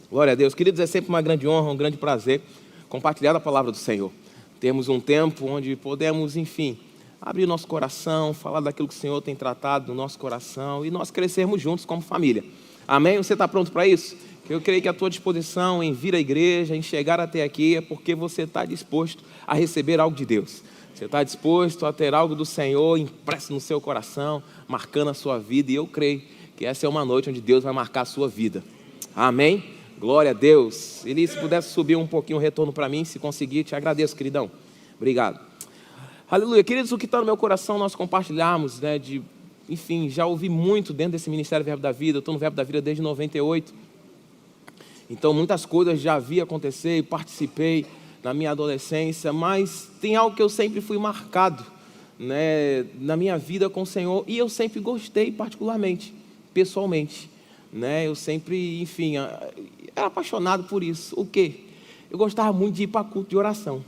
Glória a Deus. Queridos, é sempre uma grande honra, um grande prazer compartilhar a palavra do Senhor. Temos um tempo onde podemos, enfim, abrir nosso coração, falar daquilo que o Senhor tem tratado no nosso coração e nós crescermos juntos como família. Amém? Você está pronto para isso? Eu creio que a tua disposição em vir à igreja, em chegar até aqui, é porque você está disposto a receber algo de Deus. Você está disposto a ter algo do Senhor impresso no seu coração, marcando a sua vida. E eu creio que essa é uma noite onde Deus vai marcar a sua vida. Amém? Glória a Deus. Eli, se pudesse subir um pouquinho o retorno para mim, se conseguir, te agradeço, queridão. Obrigado. Aleluia. Queridos, o que está no meu coração nós compartilharmos, né? Enfim, já ouvi muito dentro desse Ministério Verbo da Vida. Eu estou no Verbo da Vida desde 98. Então, muitas coisas já vi acontecer e participei na minha adolescência, mas tem algo que eu sempre fui marcado, né, na minha vida com o Senhor, e eu sempre gostei particularmente, pessoalmente, né, eu sempre, enfim, era apaixonado por isso. O quê? Eu gostava muito de ir para culto de oração.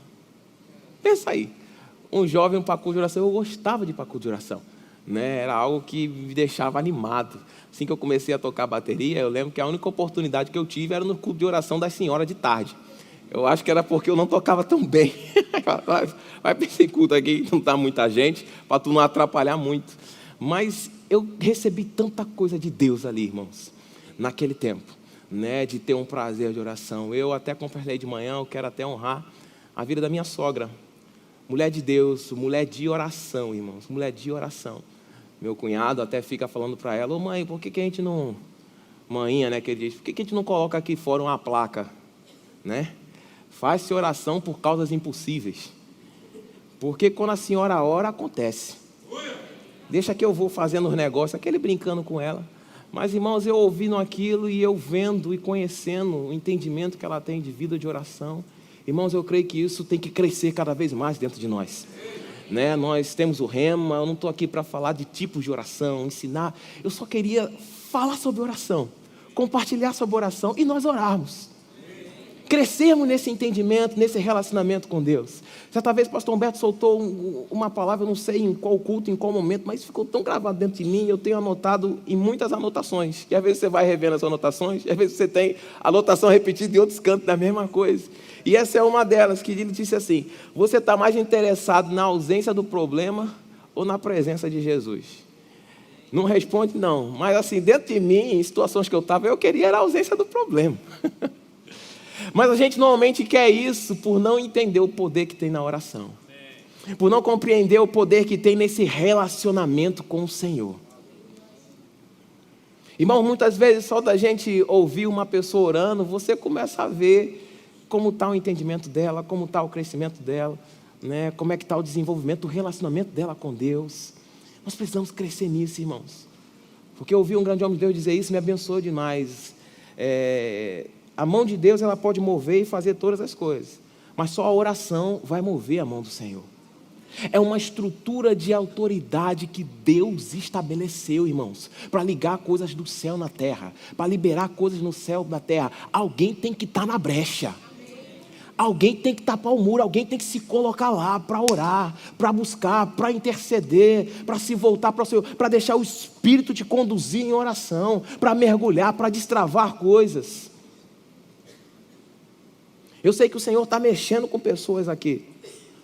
Pensa aí, um jovem para culto de oração, eu gostava de ir para culto de oração, né, era algo que me deixava animado. Assim que eu comecei a tocar bateria, eu lembro que a única oportunidade que eu tive era no culto de oração das senhoras de tarde. Eu acho que era porque eu não tocava tão bem. Vai para esse culto aqui, não está muita gente, para tu não atrapalhar muito. Mas eu recebi tanta coisa de Deus ali, irmãos, naquele tempo, né, de ter um prazer de oração. Eu até compartilhei de manhã, eu quero até honrar a vida da minha sogra. Mulher de Deus, mulher de oração, irmãos, mulher de oração. Meu cunhado até fica falando para ela: ô mãe, por que a gente não... Mãinha, né, que ele diz, por que a gente não coloca aqui fora uma placa, né? Faz-se oração por causas impossíveis. Porque quando a senhora ora, acontece. Deixa que eu vou fazendo os negócios, aquele brincando com ela. Mas, irmãos, eu ouvindo aquilo e eu vendo e conhecendo o entendimento que ela tem de vida de oração. Irmãos, eu creio que isso tem que crescer cada vez mais dentro de nós. Né? Nós temos o rema, eu não estou aqui para falar de tipos de oração, ensinar. Eu só queria falar sobre oração, compartilhar sobre oração e nós orarmos. Crescermos nesse entendimento, nesse relacionamento com Deus. Certa vez o pastor Humberto soltou uma palavra, eu não sei em qual culto, em qual momento, mas ficou tão gravado dentro de mim, eu tenho anotado em muitas anotações. E às vezes você vai revendo as anotações, e às vezes você tem anotação repetida em outros cantos da mesma coisa. E essa é uma delas, que ele disse assim: você está mais interessado na ausência do problema ou na presença de Jesus? Não responde não, mas assim, dentro de mim, em situações que eu estava, eu queria era a ausência do problema. Mas a gente normalmente quer isso por não entender o poder que tem na oração, por não compreender o poder que tem nesse relacionamento com o Senhor. Irmão, muitas vezes só da gente ouvir uma pessoa orando, você começa a ver como está o entendimento dela, como está o crescimento dela, né? Como é que está o desenvolvimento, o relacionamento dela com Deus. Nós precisamos crescer nisso, irmãos, porque eu ouvi um grande homem de Deus dizer isso, me abençoou demais. A mão de Deus, ela pode mover e fazer todas as coisas, mas só a oração vai mover a mão do Senhor. É uma estrutura de autoridade que Deus estabeleceu, irmãos, para ligar coisas do céu na terra, para liberar coisas no céu na terra. Alguém tem que estar na brecha, alguém tem que tapar o muro, alguém tem que se colocar lá para orar, para buscar, para interceder, para se voltar para o Senhor, para deixar o Espírito te conduzir em oração, para mergulhar, para destravar coisas. Eu sei que o Senhor está mexendo com pessoas aqui,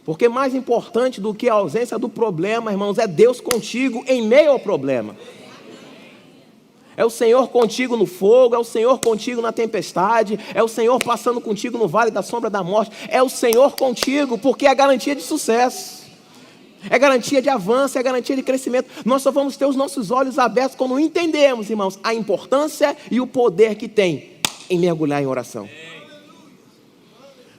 porque mais importante do que a ausência do problema, irmãos, é Deus contigo em meio ao problema. É o Senhor contigo no fogo, é o Senhor contigo na tempestade, é o Senhor passando contigo no vale da sombra da morte, é o Senhor contigo, porque é garantia de sucesso, é garantia de avanço, é garantia de crescimento. Nós só vamos ter os nossos olhos abertos quando entendemos, irmãos, a importância e o poder que tem em mergulhar em oração.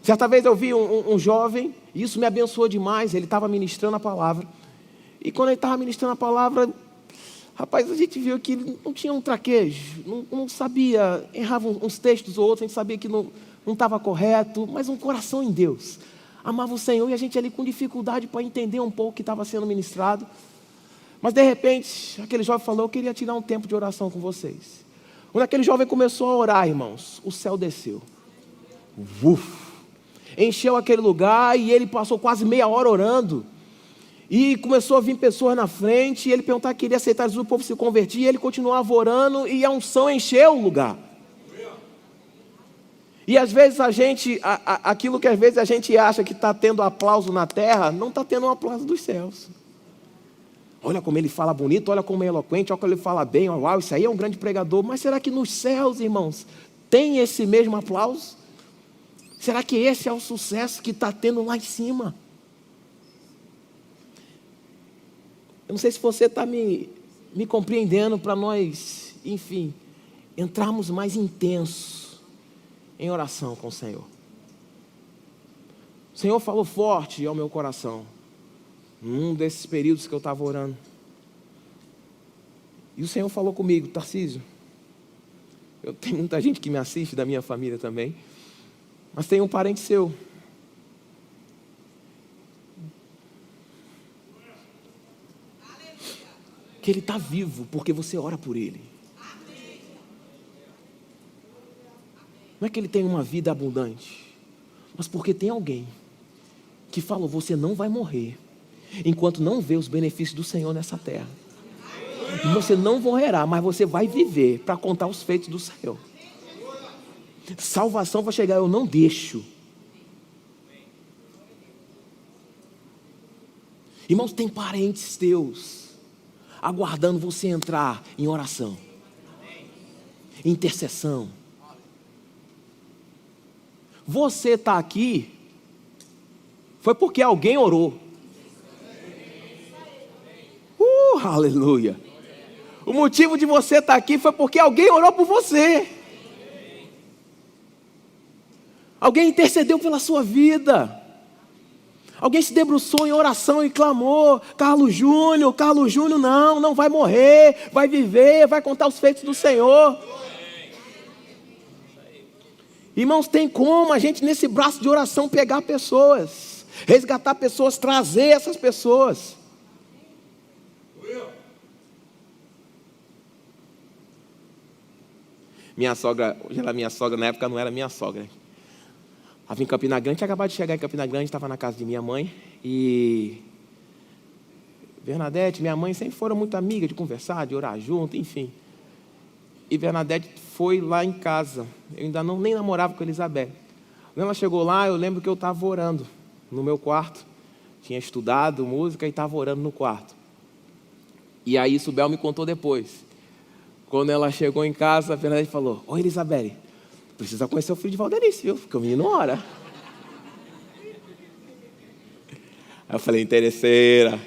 Certa vez eu vi um jovem, e isso me abençoou demais, ele estava ministrando a palavra, e quando ele estava ministrando a palavra, rapaz, a gente viu que ele não tinha um traquejo, não sabia, errava uns textos ou outros, a gente sabia que não estava correto, mas um coração em Deus, amava o Senhor, e a gente ali com dificuldade para entender um pouco o que estava sendo ministrado, mas de repente, aquele jovem falou: eu queria tirar um tempo de oração com vocês. Quando aquele jovem começou a orar, irmãos, o céu desceu, encheu aquele lugar, e ele passou quase meia hora orando, e começou a vir pessoas na frente, e ele perguntava que queria aceitar Jesus, o povo se convertia, e ele continuava orando, e a unção encheu o lugar. E às vezes aquilo que às vezes a gente acha que está tendo aplauso na terra, não está tendo um aplauso dos céus. Olha como ele fala bonito, olha como é eloquente, olha como ele fala bem, uau, isso aí é um grande pregador. Mas será que nos céus, irmãos, tem esse mesmo aplauso? Será que esse é o sucesso que está tendo lá em cima? Eu não sei se você está me compreendendo, para nós, enfim, entrarmos mais intenso em oração com o Senhor. O Senhor falou forte ao meu coração, num desses períodos que eu estava orando. E o Senhor falou comigo: Tarcísio, eu tenho muita gente que me assiste, da minha família também, mas tem um parente seu que ele está vivo porque você ora por ele. Não é que ele tem uma vida abundante, mas porque tem alguém que falou: você não vai morrer enquanto não vê os benefícios do Senhor nessa terra. Você não morrerá, mas você vai viver para contar os feitos do Senhor. Salvação vai chegar, eu não deixo. Irmãos, tem parentes teus aguardando você entrar em oração, intercessão. Você está aqui foi porque alguém orou. Aleluia. O motivo de você estar aqui foi porque alguém orou por você. Alguém intercedeu pela sua vida. Alguém se debruçou em oração e clamou: Carlos Júnior não vai morrer, vai viver, vai contar os feitos do Senhor. Irmãos, tem como a gente nesse braço de oração pegar pessoas, resgatar pessoas, trazer essas pessoas. Minha sogra, hoje ela é minha sogra, na época não era minha sogra. Estava em Campina Grande, tinha acabado de chegar em Campina Grande, estava na casa de minha mãe. E Bernadette, minha mãe, sempre foram muito amigas de conversar, de orar junto, enfim. E Bernadette foi lá em casa. Eu ainda nem namorava com a Elizabeth. Quando ela chegou lá, eu lembro que eu estava orando no meu quarto. Tinha estudado música e estava orando no quarto. E aí isso Bel me contou depois. Quando ela chegou em casa, a Bernadette falou: oi, Elizabeth, precisa conhecer o filho de Valderice, viu? Porque o menino ora. Aí eu falei: interesseira.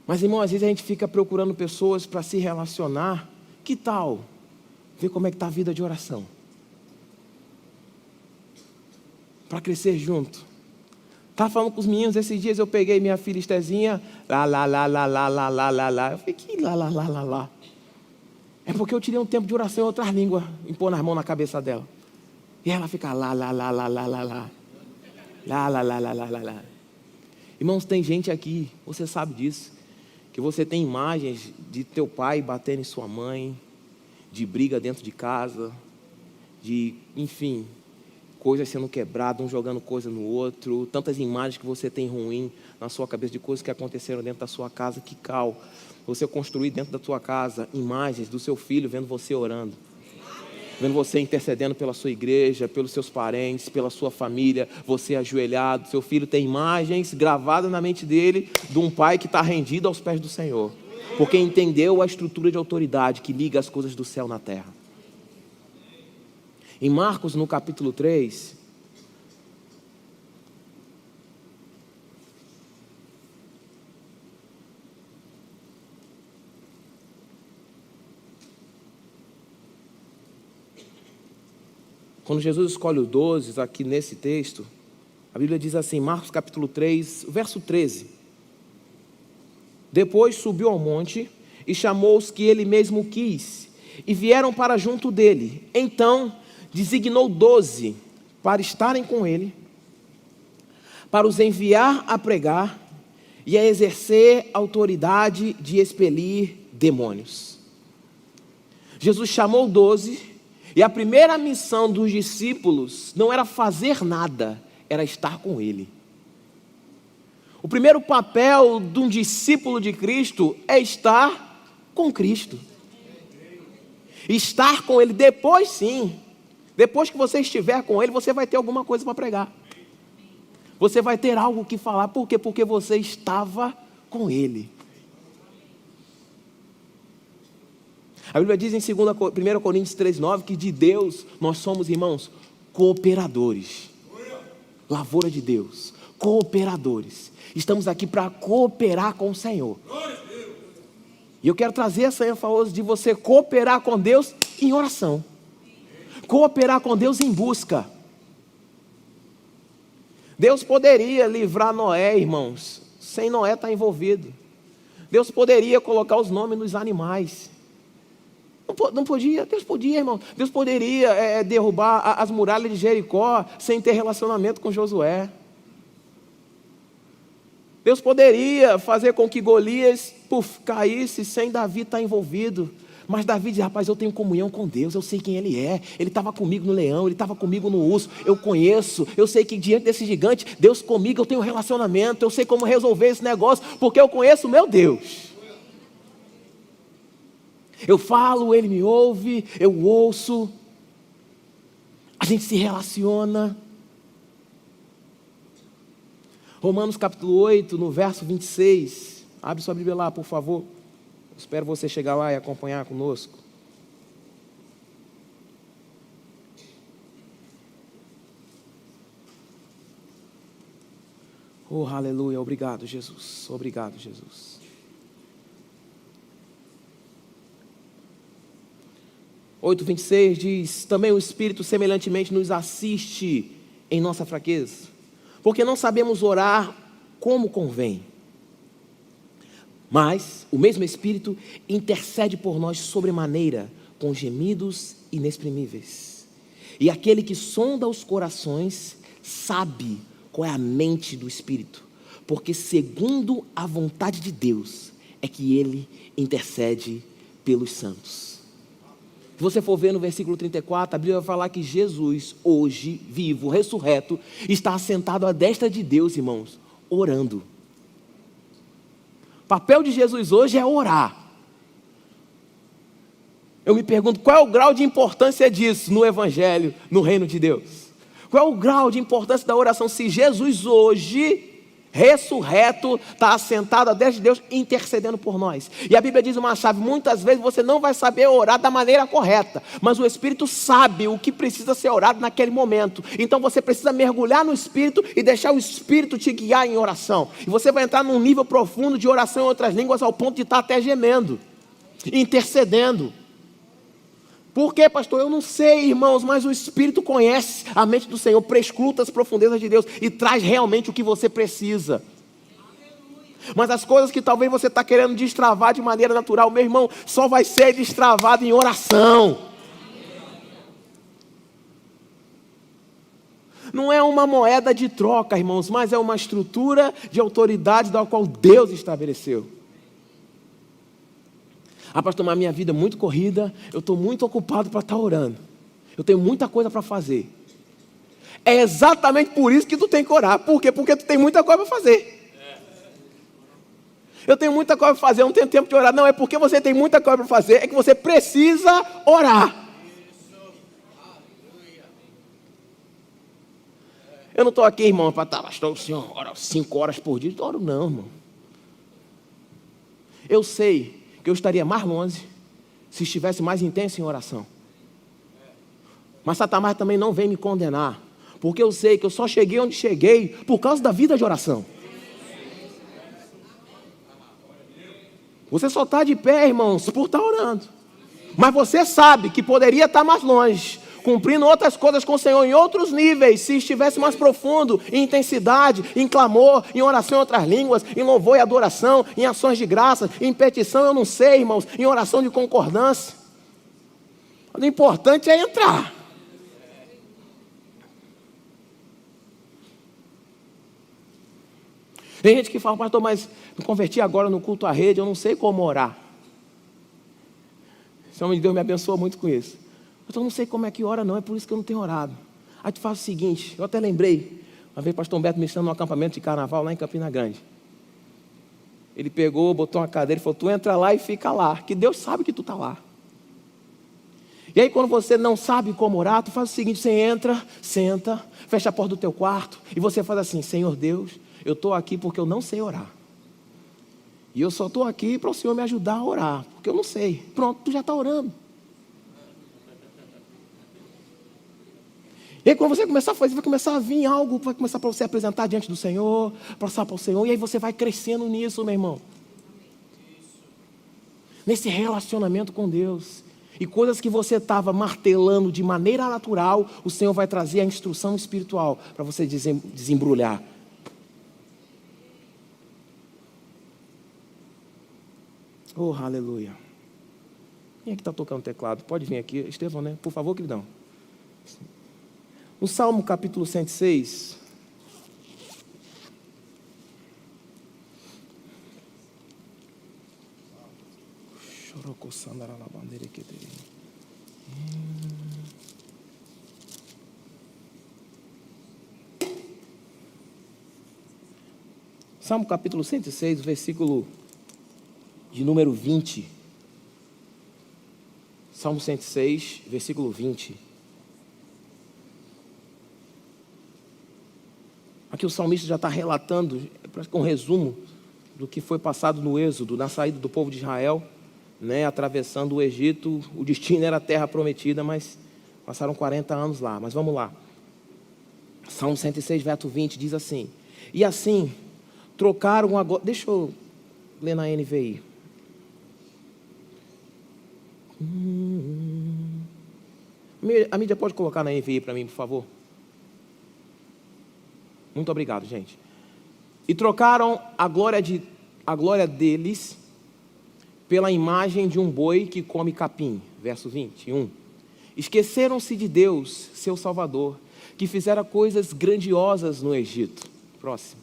Mas, irmão, às vezes a gente fica procurando pessoas para se relacionar. Que tal ver como é que está a vida de oração? Para crescer junto. Estava falando com os meninos esses dias, eu peguei minha filha Estezinha, lá. Eu falei: que lá. É porque eu tirei um tempo de oração em outras línguas, impor as mãos na cabeça dela. E ela fica lá. Irmãos, tem gente aqui, você sabe disso, que você tem imagens de teu pai batendo em sua mãe, de briga dentro de casa, de, enfim, coisas sendo quebradas, um jogando coisa no outro, tantas imagens que você tem ruim na sua cabeça de coisas que aconteceram dentro da sua casa. Que cal você construir dentro da sua casa imagens do seu filho vendo você orando, vendo você intercedendo pela sua igreja, pelos seus parentes, pela sua família, você ajoelhado. Seu filho tem imagens gravadas na mente dele de um pai que está rendido aos pés do Senhor, porque entendeu a estrutura de autoridade que liga as coisas do céu na terra. Em Marcos, no capítulo 3, quando Jesus escolhe os 12, aqui nesse texto, a Bíblia diz assim, Marcos capítulo 3, verso 13. Depois subiu ao monte e chamou os que ele mesmo quis, e vieram para junto dele. Então designou 12 para estarem com ele, para os enviar a pregar e a exercer autoridade de expelir demônios. Jesus chamou 12, e a primeira missão dos discípulos não era fazer nada, era estar com ele. O primeiro papel de um discípulo de Cristo é estar com Cristo. Estar com Ele depois, sim. Depois que você estiver com Ele, você vai ter alguma coisa para pregar. Você vai ter algo que falar. Por quê? Porque você estava com Ele. A Bíblia diz em 1 Coríntios 3,9 que de Deus nós somos, irmãos, cooperadores. Lavoura de Deus, cooperadores. Estamos aqui para cooperar com o Senhor. E eu quero trazer essa ênfase de você cooperar com Deus em oração. Cooperar com Deus em busca. Deus poderia livrar Noé, irmãos, sem Noé estar envolvido. Deus poderia colocar os nomes nos animais. Não podia? Deus podia, irmão. Deus poderia derrubar as muralhas de Jericó sem ter relacionamento com Josué. Deus poderia fazer com que Golias caísse sem Davi estar envolvido. Mas Davi diz, rapaz, eu tenho comunhão com Deus, eu sei quem Ele é. Ele estava comigo no leão, Ele estava comigo no urso, eu conheço. Eu sei que diante desse gigante, Deus comigo, eu tenho um relacionamento. Eu sei como resolver esse negócio, porque eu conheço o meu Deus. Eu falo, Ele me ouve, eu ouço. A gente se relaciona. Romanos capítulo 8, no verso 26. Abre sua Bíblia lá, por favor. Espero você chegar lá e acompanhar conosco. Oh, aleluia. Obrigado, Jesus. Obrigado, Jesus. 8:26 diz: também o Espírito semelhantemente nos assiste em nossa fraqueza, porque não sabemos orar como convém. Mas o mesmo Espírito intercede por nós sobremaneira, com gemidos inexprimíveis. E aquele que sonda os corações sabe qual é a mente do Espírito, porque segundo a vontade de Deus é que Ele intercede pelos santos. Se você for ver no versículo 34, a Bíblia vai falar que Jesus, hoje, vivo, ressurreto, está assentado à destra de Deus, irmãos, orando. O papel de Jesus hoje é orar. Eu me pergunto, qual é o grau de importância disso no Evangelho, no reino de Deus? Qual é o grau de importância da oração se Jesus hoje, ressurreto, está assentado à destra de Deus, intercedendo por nós? E a Bíblia diz uma chave: muitas vezes você não vai saber orar da maneira correta, mas o Espírito sabe o que precisa ser orado naquele momento. Então você precisa mergulhar no Espírito e deixar o Espírito te guiar em oração. E você vai entrar num nível profundo de oração em outras línguas, ao ponto de estar até gemendo, intercedendo. Por quê, pastor? Eu não sei, irmãos, mas o Espírito conhece a mente do Senhor, prescruta as profundezas de Deus e traz realmente o que você precisa. Mas as coisas que talvez você está querendo destravar de maneira natural, meu irmão, só vai ser destravado em oração. Não é uma moeda de troca, irmãos, mas é uma estrutura de autoridade da qual Deus estabeleceu. Ah, pastor, mas minha vida é muito corrida, eu estou muito ocupado para estar orando. Eu tenho muita coisa para fazer. É exatamente por isso que tu tem que orar. Por quê? Porque tu tem muita coisa para fazer. Eu tenho muita coisa para fazer, eu não tenho tempo de orar. Não, é porque você tem muita coisa para fazer, é que você precisa orar. Eu não estou aqui, irmão, para estar, pastor, o senhor ora 5 horas por dia. Não oro não, irmão. Eu sei que eu estaria mais longe se estivesse mais intenso em oração. Mas Satanás também não vem me condenar, porque eu sei que eu só cheguei onde cheguei por causa da vida de oração. Você só está de pé, irmãos, por estar orando. Mas você sabe que poderia estar mais longe, cumprindo outras coisas com o Senhor em outros níveis, se estivesse mais profundo, em intensidade, em clamor, em oração em outras línguas, em louvor e adoração, em ações de graça, em petição, eu não sei, irmãos, em oração de concordância. O importante é entrar. Tem gente que fala, pastor, mas me converti agora no culto à rede, eu não sei como orar. O Senhor de Deus me abençoa muito com isso. Eu não sei como é que ora não, é por isso que eu não tenho orado. Aí tu faz o seguinte, eu até lembrei, uma vez o pastor Humberto me ensinando num acampamento de carnaval lá em Campina Grande. Ele pegou, botou uma cadeira e falou, tu entra lá e fica lá, que Deus sabe que tu está lá. E aí quando você não sabe como orar, tu faz o seguinte, você entra, senta, fecha a porta do teu quarto, e você faz assim, Senhor Deus, eu estou aqui porque eu não sei orar. E eu só estou aqui para o Senhor me ajudar a orar, porque eu não sei. Pronto, tu já está orando. E aí quando você começar a fazer, vai começar a vir algo, vai começar para você apresentar diante do Senhor, passar para o Senhor, e aí você vai crescendo nisso, meu irmão. Nesse relacionamento com Deus. E coisas que você estava martelando de maneira natural, o Senhor vai trazer a instrução espiritual para você desembrulhar. Oh, aleluia. Quem é que está tocando teclado? Pode vir aqui, Estevão, né? Por favor, queridão. No Salmo capítulo 106, Salmo capítulo 106, versículo de número 20. Salmo 106, versículo 20. Aqui o salmista já está relatando um resumo do que foi passado no Êxodo, na saída do povo de Israel, né, atravessando o Egito. O destino era a terra prometida, mas passaram 40 anos lá. Mas vamos lá. Salmo 106, verso 20, diz assim: e assim, trocaram agora... Deixa eu ler na NVI. A mídia pode colocar na NVI para mim, por favor? Muito obrigado, gente. E trocaram a glória deles pela imagem de um boi que come capim. Verso 21. Esqueceram-se de Deus, seu Salvador, que fizera coisas grandiosas no Egito. Próximo.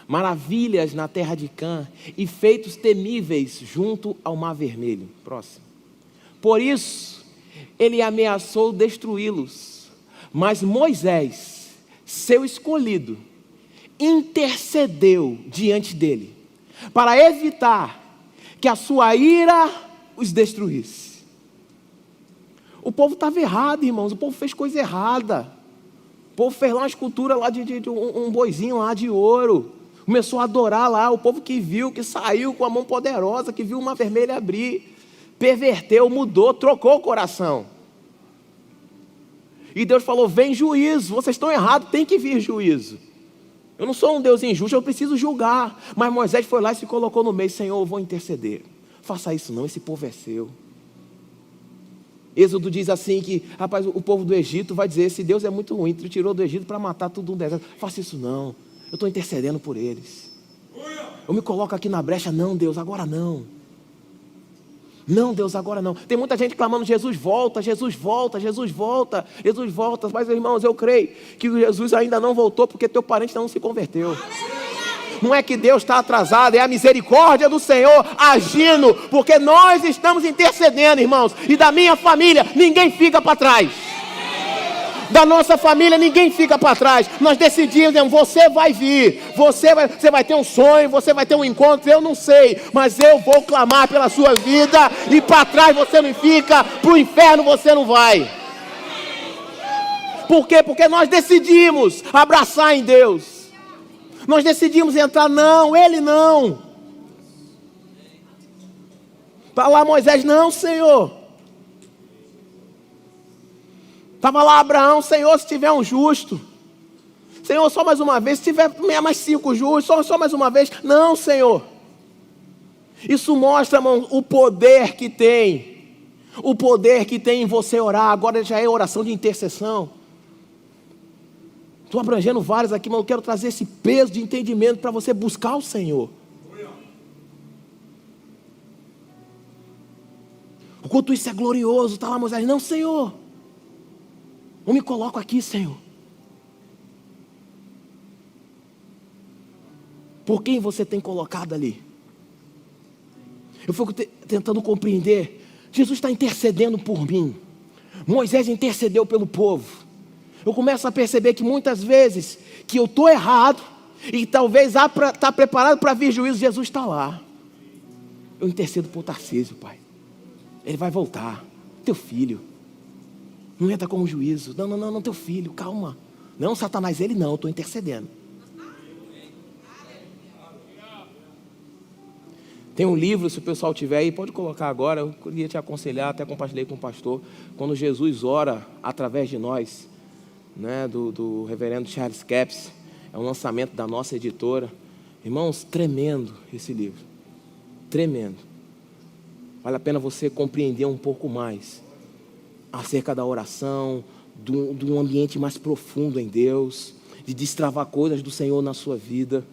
Maravilhas na terra de Cã e feitos temíveis junto ao Mar Vermelho. Próximo. Por isso, ele ameaçou destruí-los. Mas Moisés, seu escolhido, intercedeu diante dele, para evitar que a sua ira os destruísse. O povo estava errado, irmãos, o povo fez coisa errada. O povo fez lá uma escultura lá de um boizinho lá de ouro, começou a adorar lá, o povo que viu, que saiu com a mão poderosa, que viu o Mar Vermelho abrir, perverteu, mudou, trocou o coração. E Deus falou, vem juízo, vocês estão errados, tem que vir juízo. Eu não sou um Deus injusto, eu preciso julgar. Mas Moisés foi lá e se colocou no meio, Senhor, eu vou interceder. Faça isso não, esse povo é seu. Êxodo diz assim que, rapaz, o povo do Egito vai dizer, esse Deus é muito ruim, ele tirou do Egito para matar tudo no deserto. Faça isso não, eu estou intercedendo por eles. Eu me coloco aqui na brecha, não Deus, agora não. Não, Deus, agora não. Tem muita gente clamando, Jesus volta, Jesus volta, Jesus volta, Jesus volta. Mas, irmãos, eu creio que Jesus ainda não voltou porque teu parente não se converteu. Não é que Deus está atrasado, é a misericórdia do Senhor agindo, porque nós estamos intercedendo, irmãos. E da minha família, ninguém fica para trás. Da nossa família, ninguém fica para trás. Nós decidimos, você vai vir, você vai ter um sonho, você vai ter um encontro, eu não sei, mas eu vou clamar pela sua vida, e para trás você não fica, para o inferno você não vai. Por quê? Porque nós decidimos abraçar em Deus. Nós decidimos entrar, não, ele não. Para lá Moisés, não, Senhor. Estava lá Abraão, Senhor, se tiver um justo. Senhor, só mais uma vez, se tiver mais 5 justos, só mais uma vez. Não, Senhor. Isso mostra, irmão, o poder que tem. O poder que tem em você orar. Agora já é oração de intercessão. Estou abrangendo vários aqui, mas eu quero trazer esse peso de entendimento para você buscar o Senhor. O quanto isso é glorioso. Está lá Moisés, não, Senhor. Eu me coloco aqui, Senhor. Por quem você tem colocado ali? Eu fico tentando compreender. Jesus está intercedendo por mim. Moisés intercedeu pelo povo. Eu começo a perceber que muitas vezes que eu estou errado e talvez está preparado para vir juízo, Jesus está lá. Eu intercedo por Tarcísio, Pai. Ele vai voltar. Teu filho. Não entra como juízo. Não, teu filho, calma. Não, Satanás, ele não, eu estou intercedendo. Tem um livro, se o pessoal tiver aí, pode colocar agora. Eu queria te aconselhar, até compartilhei com o pastor. Quando Jesus ora através de nós, né, do reverendo Charles Capps. É um lançamento da nossa editora. Irmãos, tremendo esse livro. Tremendo. Vale a pena você compreender um pouco mais acerca da oração, de um ambiente mais profundo em Deus, de destravar coisas do Senhor na sua vida.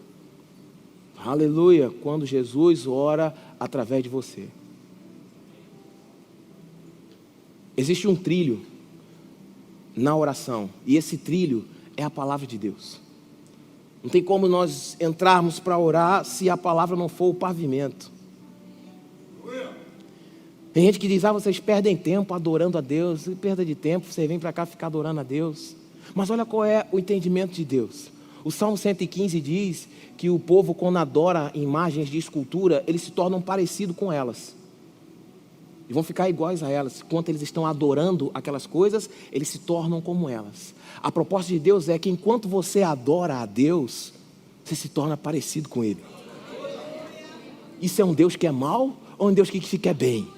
Aleluia, quando Jesus ora através de você. Existe um trilho na oração, e esse trilho é a palavra de Deus. Não tem como nós entrarmos para orar se a palavra não for o pavimento. Tem gente que diz, vocês perdem tempo adorando a Deus. Perda de tempo, você vem para cá ficar adorando a Deus. Mas olha qual é o entendimento de Deus. O Salmo 115 diz que o povo, quando adora imagens de escultura, eles se tornam parecidos com elas. E vão ficar iguais a elas. Enquanto eles estão adorando aquelas coisas, eles se tornam como elas. A proposta de Deus é que enquanto você adora a Deus, você se torna parecido com Ele. Isso é um Deus que é mau ou um Deus que quer bem?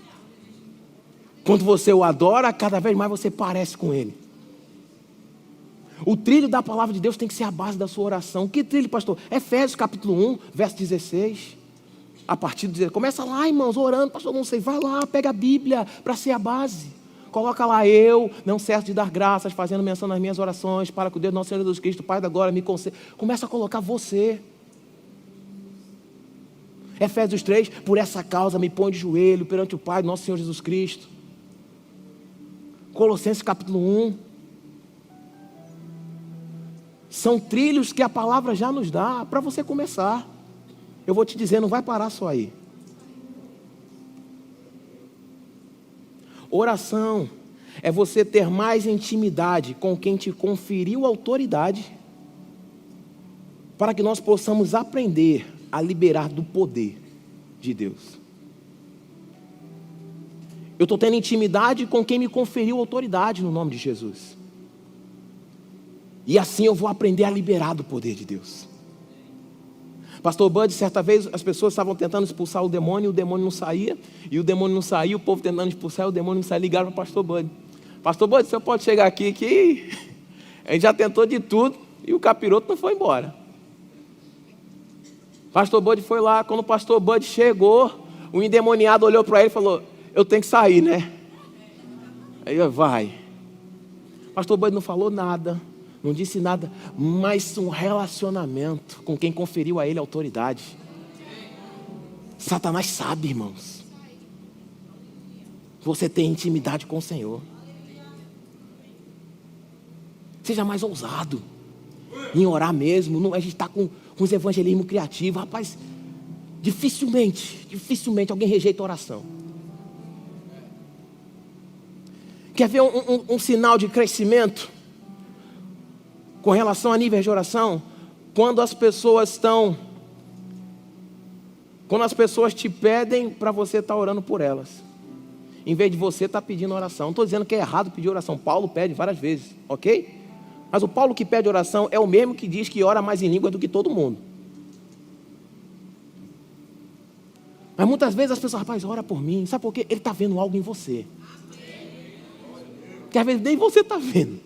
Quando você o adora, cada vez mais você parece com Ele. O trilho da palavra de Deus tem que ser a base da sua oração. Que trilho, pastor? Efésios capítulo 1, verso 16. A partir do 16. Começa lá, irmãos, orando. Pastor, não sei, vai lá, pega a Bíblia para ser a base. Coloca lá, eu não cesso de dar graças, fazendo menção nas minhas orações, para que o Deus do nosso Senhor Jesus Cristo, Pai da glória, me conceda. Começa a colocar você. Efésios 3, por essa causa me põe de joelho perante o Pai do nosso Senhor Jesus Cristo. Colossenses capítulo 1. São trilhos que a palavra já nos dá para você começar. Eu vou te dizer, não vai parar só aí. Oração é você ter mais intimidade com quem te conferiu autoridade, para que nós possamos aprender a liberar do poder de Deus. Eu estou tendo intimidade com quem me conferiu autoridade no nome de Jesus. E assim eu vou aprender a liberar do poder de Deus. Pastor Bud, certa vez as pessoas estavam tentando expulsar o demônio não saía, e o demônio não saía, o povo tentando expulsar, o demônio não saía, ligaram para o pastor Bud. Pastor Bud, o senhor pode chegar aqui, que a gente já tentou de tudo, e o capiroto não foi embora. Pastor Bud foi lá, quando o pastor Bud chegou, o endemoniado olhou para ele e falou, eu tenho que sair, né? Aí vai. Pastor Bud não falou nada, não disse nada, mas um relacionamento com quem conferiu a ele autoridade. Satanás sabe, irmãos. Você tem intimidade com o Senhor. Seja mais ousado em orar mesmo. A gente está com os evangelismo criativo. Rapaz, dificilmente alguém rejeita a oração. Quer ver um sinal de crescimento com relação a nível de oração? Quando as pessoas te pedem para você estar orando por elas, em vez de você estar pedindo oração. Não estou dizendo que é errado pedir oração. Paulo pede várias vezes, ok? Mas o Paulo que pede oração é o mesmo que diz que ora mais em língua do que todo mundo. Mas muitas vezes as pessoas, rapaz, ora por mim. Sabe por quê? Ele está vendo algo em você que às vezes nem você está vendo.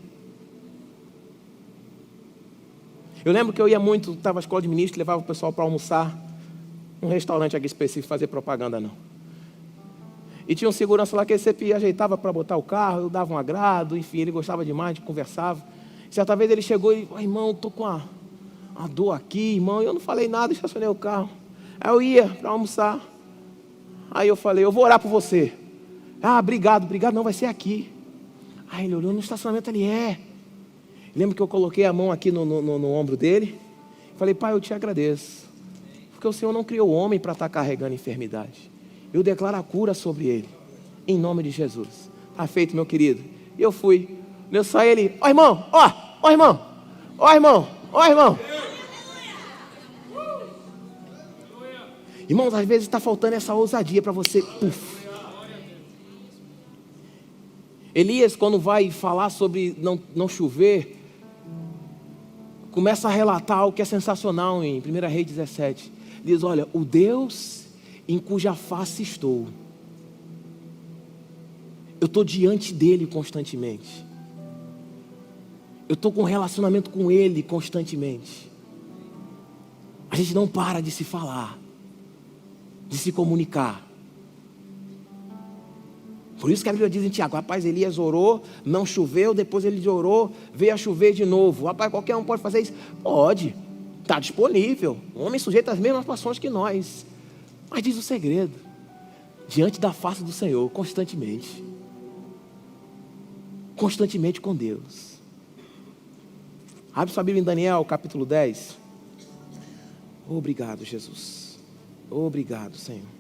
Eu lembro que eu ia muito, estava na escola de ministro, levava o pessoal para almoçar, um restaurante aqui específico, fazer propaganda não. E tinha um segurança lá que ele sempre ajeitava para botar o carro, eu dava um agrado, enfim, ele gostava demais, a gente conversava. Certa vez ele chegou e disse, irmão, estou com uma dor aqui, irmão, eu não falei nada, estacionei o carro. Aí eu ia para almoçar, aí eu falei, eu vou orar por você. Obrigado, não, vai ser aqui. Aí ele olhou no estacionamento, ele Lembro que eu coloquei a mão aqui no ombro dele. Falei, pai, eu te agradeço. Porque o Senhor não criou o homem para estar carregando enfermidade. Eu declaro a cura sobre ele. Em nome de Jesus. Está feito, meu querido. E eu fui. Eu saí ele, irmão, irmão. Irmãos, às vezes está faltando essa ousadia para você. Elias, quando vai falar sobre não chover, começa a relatar algo que é sensacional em 1 Reis 17. Diz, olha, o Deus em cuja face estou, eu estou diante dele constantemente. Eu estou com relacionamento com ele constantemente. A gente não para de se falar, de se comunicar. Por isso que a Bíblia diz em Tiago, rapaz, Elias orou, não choveu, depois ele orou, veio a chover de novo. Rapaz, qualquer um pode fazer isso? Pode, está disponível. O homem sujeito às mesmas paixões que nós. Mas diz o segredo, diante da face do Senhor, constantemente. Constantemente com Deus. Abre sua Bíblia em Daniel, capítulo 10. Obrigado, Jesus. Obrigado, Senhor.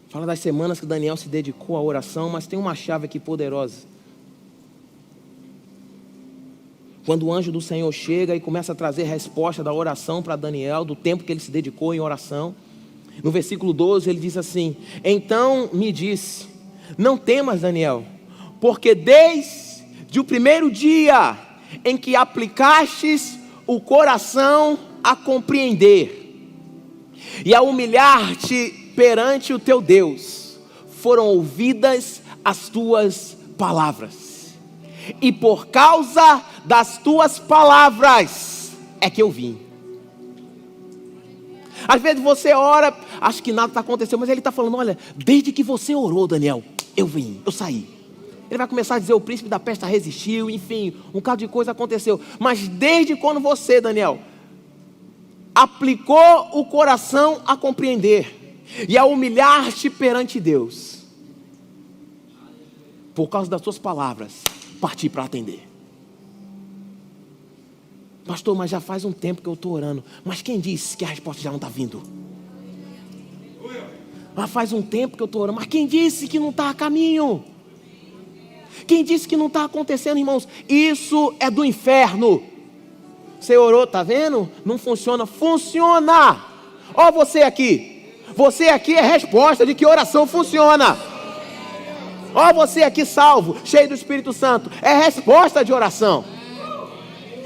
Fala das semanas que Daniel se dedicou à oração, mas tem uma chave aqui poderosa. Quando o anjo do Senhor chega e começa a trazer resposta da oração para Daniel, do tempo que ele se dedicou em oração. No versículo 12 ele diz assim, então me disse, não temas, Daniel, porque desde o primeiro dia em que aplicastes o coração a compreender e a humilhar-te perante o teu Deus, foram ouvidas as tuas palavras, e por causa das tuas palavras é que eu vim. Às vezes você ora, acha que nada está acontecendo, mas ele está falando, olha, desde que você orou, Daniel, eu vim, eu saí. Ele vai começar a dizer, o príncipe da peste resistiu, enfim, um bocado de coisa aconteceu. Mas desde quando você, Daniel, aplicou o coração a compreender e a humilhar-te perante Deus, por causa das suas palavras, parti para atender. Pastor, mas já faz um tempo que eu estou orando. Mas quem disse que a resposta já não está vindo? Mas faz um tempo que eu estou orando. Mas quem disse que não está a caminho? Quem disse que não está acontecendo, irmãos? Isso é do inferno. Você orou, está vendo? Não funciona. Funciona. Ó você aqui. Você aqui é resposta de que oração funciona. Ó você aqui salvo, cheio do Espírito Santo. É resposta de oração.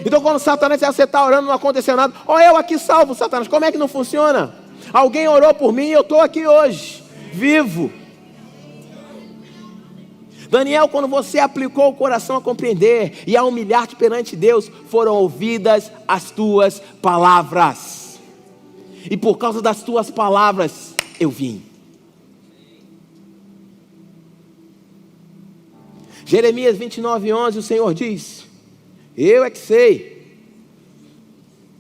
Então quando Satanás diz, você está orando, não aconteceu nada. Ó eu aqui salvo, Satanás. Como é que não funciona? Alguém orou por mim e eu estou aqui hoje, vivo. Daniel, quando você aplicou o coração a compreender e a humilhar-te perante Deus, foram ouvidas as tuas palavras. E por causa das tuas palavras, eu vim. Jeremias 29:11, o Senhor diz, eu é que sei.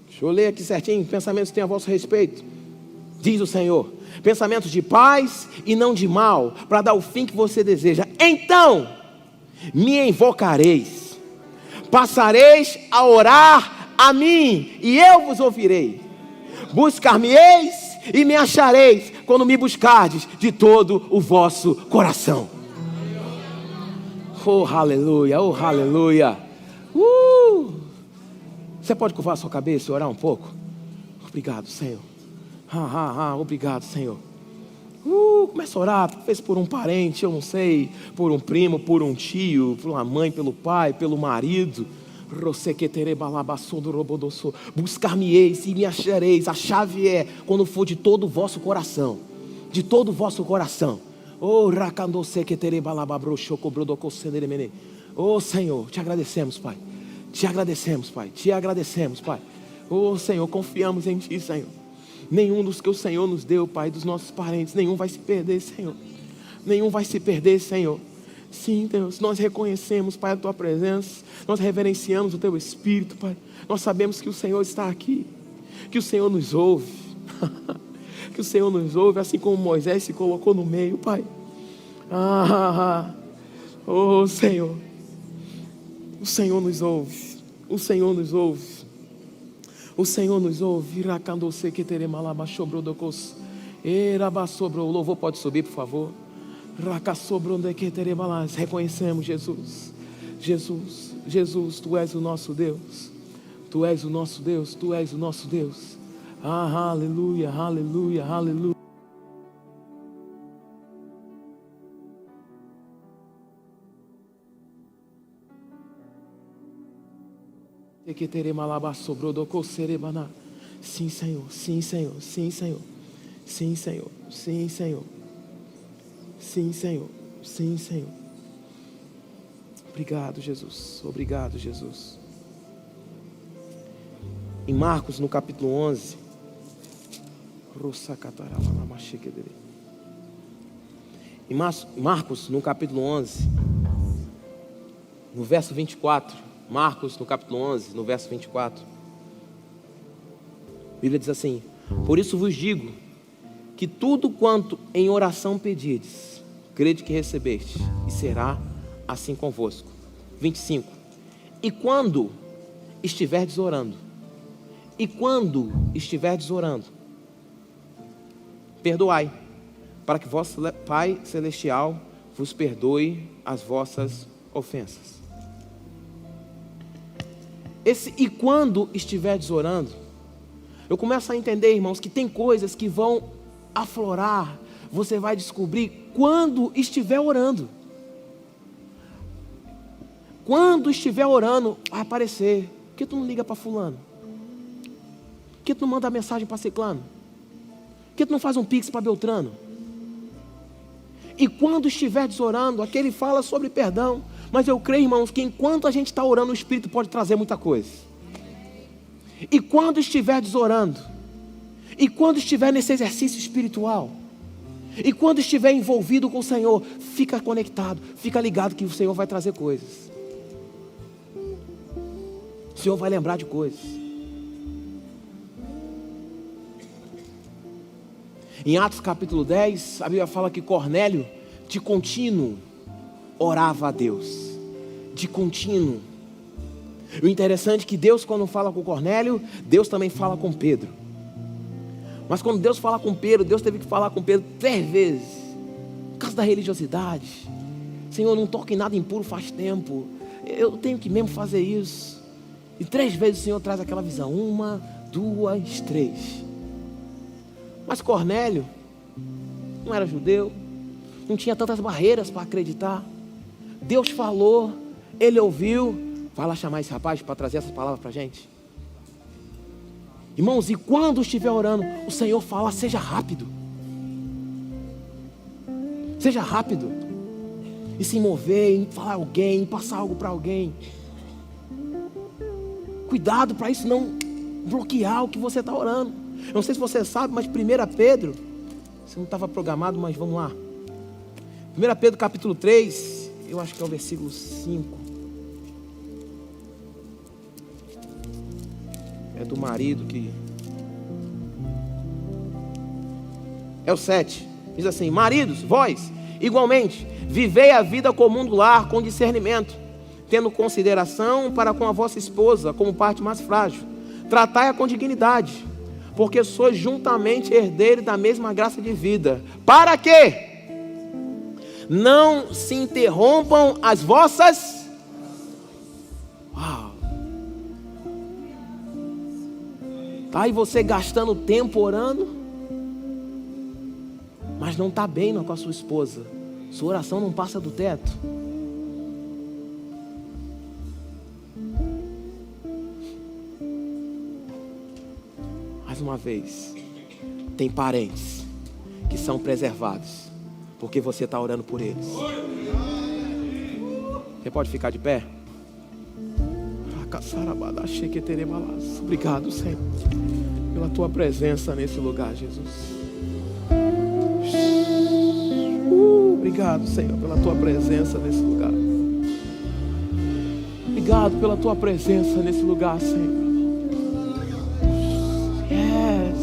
Deixa eu ler aqui certinho, pensamentos que têm a vosso respeito. Diz o Senhor, pensamentos de paz e não de mal, para dar o fim que você deseja. Então me invocareis, passareis a orar a mim, e eu vos ouvirei. Buscar-me-eis e me achareis, quando me buscardes de todo o vosso coração. Oh, aleluia, oh, aleluia. Você pode curvar a sua cabeça e orar um pouco? Obrigado, Senhor. Obrigado, Senhor. Começa a orar, talvez por um parente, eu não sei, por um primo, por um tio, por uma mãe, pelo pai, pelo marido. Buscar-me-eis e me achareis. A chave é quando for de todo o vosso coração. De todo o vosso coração. Oh Senhor, te agradecemos, Pai. Te agradecemos, Pai. Te agradecemos, Pai. Oh Senhor, confiamos em Ti, Senhor. Nenhum dos que o Senhor nos deu, Pai, dos nossos parentes, nenhum vai se perder, Senhor. Nenhum vai se perder, Senhor. Sim, Deus, nós reconhecemos, Pai, a Tua presença. Nós reverenciamos o Teu Espírito, Pai. Nós sabemos que o Senhor está aqui. Que o Senhor nos ouve. Que o Senhor nos ouve, assim como Moisés se colocou no meio, Pai. Oh, Senhor. O Senhor nos ouve. O Senhor nos ouve. O Senhor nos ouve. O louvor pode subir, por favor. Reconhecemos Jesus. Jesus, Jesus, Tu és o nosso Deus. Tu és o nosso Deus. Tu és o nosso Deus. Ah, aleluia, aleluia, aleluia. Sim, Senhor, sim, Senhor, sim, Senhor, sim, Senhor, sim, Senhor, sim, Senhor, sim, Senhor. Obrigado, Jesus, obrigado, Jesus. Em Marcos, no capítulo 11, em Marcos, no capítulo 11, no verso 24, Marcos, no capítulo 11, no verso 24, a Bíblia diz assim: por isso vos digo, que tudo quanto em oração pedirdes, crede que recebeste, e será assim convosco. 25, e quando estiverdes orando, perdoai, para que vosso Pai Celestial vos perdoe as vossas ofensas. Esse e quando estiverdes orando, eu começo a entender, irmãos, que tem coisas que vão aflorar, você vai descobrir quando estiver orando. Quando estiver orando, vai aparecer. Por que tu não liga para fulano? Por que tu não manda mensagem para ciclano? Por que tu não faz um pix para Beltrano? E quando estiverdes orando, aqui ele fala sobre perdão. Mas eu creio, irmãos, que enquanto a gente está orando, o Espírito pode trazer muita coisa. E quando estiverdes orando, e quando estiver nesse exercício espiritual, e quando estiver envolvido com o Senhor, fica conectado, fica ligado que o Senhor vai trazer coisas. O Senhor vai lembrar de coisas. Em Atos capítulo 10, a Bíblia fala que Cornélio, de contínuo, orava a Deus. De contínuo. O interessante é que Deus, quando fala com Cornélio, Deus também fala com Pedro. Mas quando Deus fala com Pedro, Deus teve que falar com Pedro 3 vezes. Por causa da religiosidade. Senhor, não toca em nada impuro faz tempo. Eu tenho que mesmo fazer isso. E 3 vezes o Senhor traz aquela visão. 1, 2, 3. Mas Cornélio não era judeu. Não tinha tantas barreiras para acreditar. Deus falou, ele ouviu. Vai lá chamar esse rapaz para trazer essas palavras para a gente. Irmãos, e quando estiver orando, o Senhor fala, seja rápido. Seja rápido. E se mover, em falar alguém, em passar algo para alguém. Cuidado para isso não bloquear o que você está orando. Eu não sei se você sabe, mas 1 Pedro, você não estava programado, mas vamos lá. 1 Pedro capítulo 3, eu acho que é o versículo 5. É do marido que... É o 7. Diz assim: maridos, vós, igualmente, vivei a vida comum do lar com discernimento, tendo consideração para com a vossa esposa como parte mais frágil. Tratai-a com dignidade, porque sois juntamente herdeiros da mesma graça de vida. Para que não se interrompam as vossas... Uau! Tá aí você gastando tempo orando, mas não está bem com a sua esposa. Sua oração não passa do teto. Mais uma vez, tem parentes que são preservados porque você está orando por eles. Você pode ficar de pé? Obrigado, Senhor, pela tua presença nesse lugar, Jesus. Obrigado, Senhor, pela tua presença nesse lugar. Obrigado pela tua presença nesse lugar, Senhor. Yes.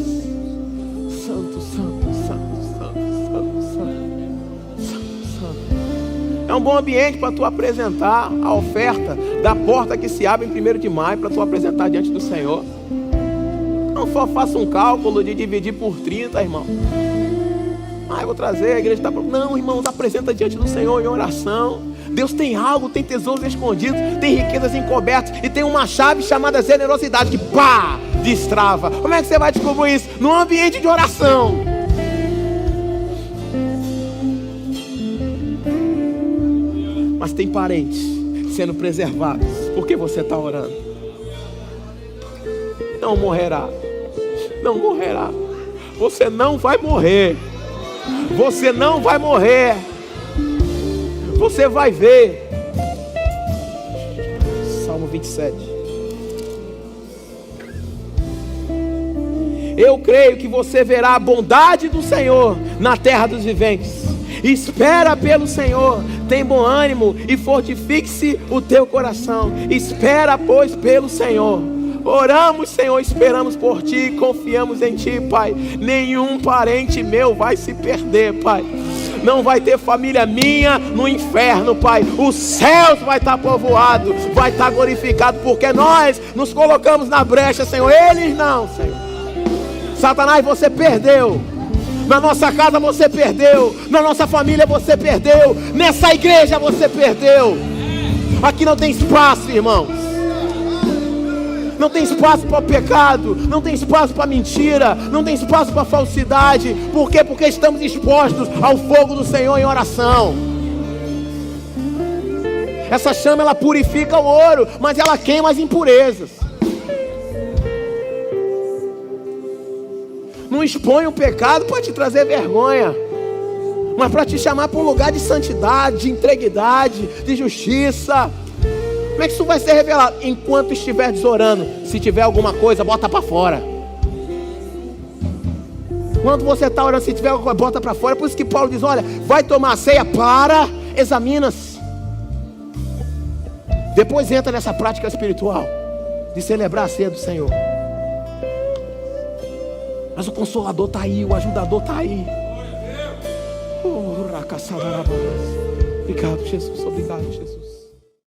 Santo, santo, santo, santo, santo, santo, santo, santo. É um bom ambiente para tu apresentar a oferta da porta que se abre em 1 de maio, para tu apresentar diante do Senhor. Não só faça um cálculo de dividir por 30, irmão. Eu vou trazer, a igreja está... Não, irmãos, apresenta diante do Senhor em oração. Deus tem algo, tem tesouros escondidos, tem riquezas encobertas, e tem uma chave chamada generosidade, que pá, destrava. Como é que você vai descobrir isso? No ambiente de oração. Mas tem parentes sendo preservados porque você está orando. Não morrerá. Não morrerá. Você não vai morrer. Você não vai morrer. Você vai ver. Salmo 27. Eu creio que você verá a bondade do Senhor na terra dos viventes. Espera pelo Senhor, tem bom ânimo e fortifique-se o teu coração. Espera, pois, pelo Senhor. Oramos, Senhor, esperamos por Ti, confiamos em Ti, Pai. Nenhum parente meu vai se perder, Pai. Não vai ter família minha no inferno, Pai. Os céus vai estar povoado, vai estar glorificado, porque nós nos colocamos na brecha, Senhor. Eles não, Senhor. Satanás, você perdeu. Na nossa casa você perdeu. Na nossa família você perdeu. Nessa igreja você perdeu. Aqui não tem espaço, irmãos. Não tem espaço para o pecado. Não tem espaço para mentira. Não tem espaço para falsidade. Por quê? Porque estamos expostos ao fogo do Senhor em oração. Essa chama, ela purifica o ouro, mas ela queima as impurezas. Não expõe o pecado para te trazer vergonha, mas para te chamar para um lugar de santidade, de integridade, de justiça. Como é que isso vai ser revelado? Enquanto estiver orando. Se tiver alguma coisa, bota para fora. Quando você está orando, se tiver alguma coisa, bota para fora. Por isso que Paulo diz, olha, vai tomar a ceia, para, examina-se. Depois entra nessa prática espiritual de celebrar a ceia do Senhor. Mas o Consolador está aí, o Ajudador está aí. Obrigado, Jesus. Obrigado, Jesus.